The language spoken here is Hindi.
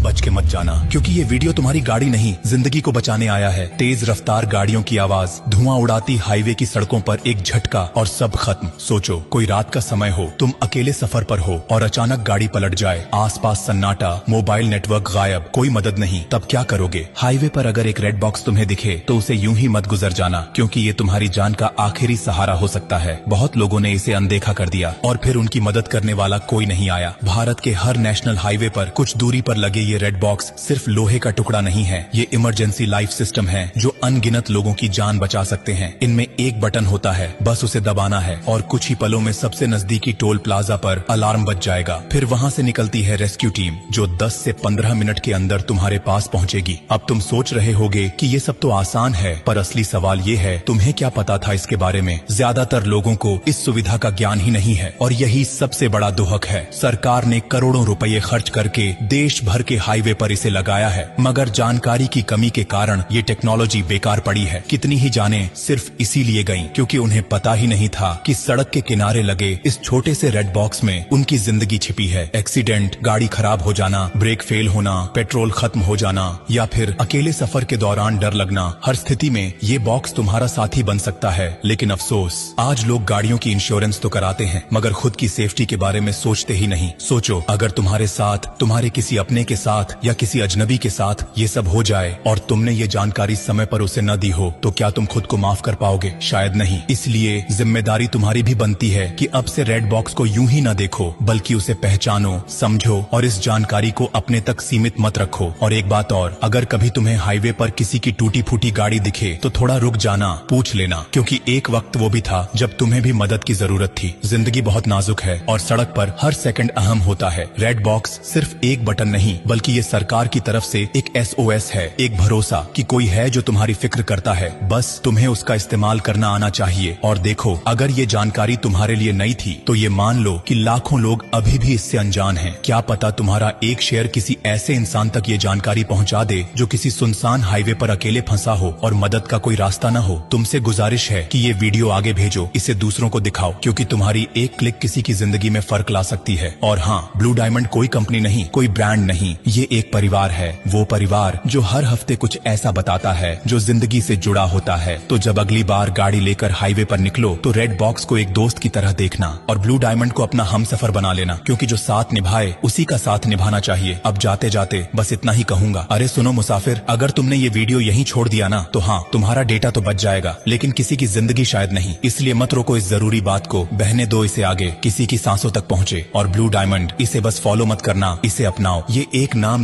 बच के मत जाना, क्योंकि ये वीडियो तुम्हारी गाड़ी नहीं जिंदगी को बचाने आया है। तेज रफ्तार गाड़ियों की आवाज, धुआं उड़ाती हाईवे की सड़कों पर एक झटका और सब खत्म। सोचो कोई रात का समय हो, तुम अकेले सफर पर हो और अचानक गाड़ी पलट जाए, आसपास सन्नाटा, मोबाइल नेटवर्क गायब, कोई मदद नहीं, तब क्या करोगे? हाईवे पर अगर एक रेड बॉक्स तुम्हें दिखे तो उसे यूं ही मत गुजर जाना, क्योंकि ये तुम्हारी जान का आखिरी सहारा हो सकता है। बहुत लोगों ने इसे अनदेखा कर दिया और फिर उनकी मदद करने वाला कोई नहीं आया। भारत के हर नेशनल हाईवे पर कुछ दूरी पर लगे ये रेड बॉक्स सिर्फ लोहे का टुकड़ा नहीं है, ये इमरजेंसी लाइफ सिस्टम है जो अनगिनत लोगों की जान बचा सकते हैं। इनमें एक बटन होता है, बस उसे दबाना है और कुछ ही पलों में सबसे नजदीकी टोल प्लाजा पर अलार्म बज जाएगा। फिर वहाँ से निकलती है रेस्क्यू टीम जो 10 से 15 मिनट के अंदर तुम्हारे पास पहुँचेगी। अब तुम सोच रहे होगे कि ये सब तो आसान है, पर असली सवाल ये है तुम्हें क्या पता था इसके बारे में? ज्यादातर लोगों को इस सुविधा का ज्ञान ही नहीं है और यही सबसे बड़ा दुहक है। सरकार ने करोड़ों रुपए खर्च करके देश भर के हाईवे पर इसे लगाया है, मगर जानकारी की कमी के कारण ये टेक्नोलॉजी बेकार पड़ी है। कितनी ही जानें सिर्फ इसीलिए गईं क्योंकि उन्हें पता ही नहीं था कि सड़क के किनारे लगे इस छोटे से रेड बॉक्स में उनकी जिंदगी छिपी है। एक्सीडेंट, गाड़ी खराब हो जाना, ब्रेक फेल होना, पेट्रोल खत्म हो जाना या फिर अकेले सफर के दौरान डर लगना, हर स्थिति में ये बॉक्स तुम्हारा साथी बन सकता है। लेकिन अफसोस, आज लोग गाड़ियों की इंश्योरेंस तो कराते हैं मगर खुद की सेफ्टी के बारे में सोचते ही नहीं। सोचो अगर तुम्हारे साथ, तुम्हारे किसी अपने के साथ या किसी अजनबी के साथ ये सब हो जाए और तुमने ये जानकारी समय पर उसे न दी हो तो क्या तुम खुद को माफ कर पाओगे? शायद नहीं। इसलिए जिम्मेदारी तुम्हारी भी बनती है कि अब से रेड बॉक्स को यूं ही न देखो, बल्कि उसे पहचानो, समझो और इस जानकारी को अपने तक सीमित मत रखो। और एक बात और, अगर कभी तुम्हें हाईवे पर किसी की टूटी फूटी गाड़ी दिखे तो थोड़ा रुक जाना, पूछ लेना, क्योंकि एक वक्त वो भी था जब तुम्हें भी मदद की जरूरत थी। जिंदगी बहुत नाजुक है और सड़क पर हर सेकंड अहम होता है। रेड बॉक्स सिर्फ एक बटन नहीं बल्कि ये सरकार की तरफ से एक SOS है, एक भरोसा कि कोई है जो तुम्हारी फिक्र करता है। बस तुम्हें उसका इस्तेमाल करना आना चाहिए। और देखो, अगर ये जानकारी तुम्हारे लिए नई थी तो ये मान लो कि लाखों लोग अभी भी इससे अनजान हैं। क्या पता तुम्हारा एक शेयर किसी ऐसे इंसान तक ये जानकारी पहुंचा दे जो किसी सुनसान हाईवे पर अकेले फंसा हो और मदद का कोई रास्ता न हो। तुमसे गुजारिश है कि ये वीडियो आगे भेजो, इसे दूसरों को दिखाओ, क्योंकि तुम्हारी एक क्लिक किसी की जिंदगी में फर्क ला सकती है। और हाँ, ब्लू डायमंड कोई कंपनी नहीं, कोई ब्रांड नहीं, ये एक परिवार है। वो परिवार जो हर हफ्ते कुछ ऐसा बताता है जो जिंदगी से जुड़ा होता है। तो जब अगली बार गाड़ी लेकर हाईवे पर निकलो तो रेड बॉक्स को एक दोस्त की तरह देखना और ब्लू डायमंड को अपना हमसफर बना लेना, क्योंकि जो साथ निभाए उसी का साथ निभाना चाहिए। अब जाते जाते बस इतना ही कहूंगा, अरे सुनो मुसाफिर, अगर तुमने ये वीडियो यहीं छोड़ दिया ना तो हाँ, तुम्हारा डेटा तो बच जाएगा, लेकिन किसी की जिंदगी शायद नहीं। इसलिए मत रोको इस जरूरी बात को, बहने दो इसे आगे, किसी की सांसों तक पहुंचे। और ब्लू डायमंड, इसे बस फॉलो मत करना, इसे अपनाओ। ये एक नाम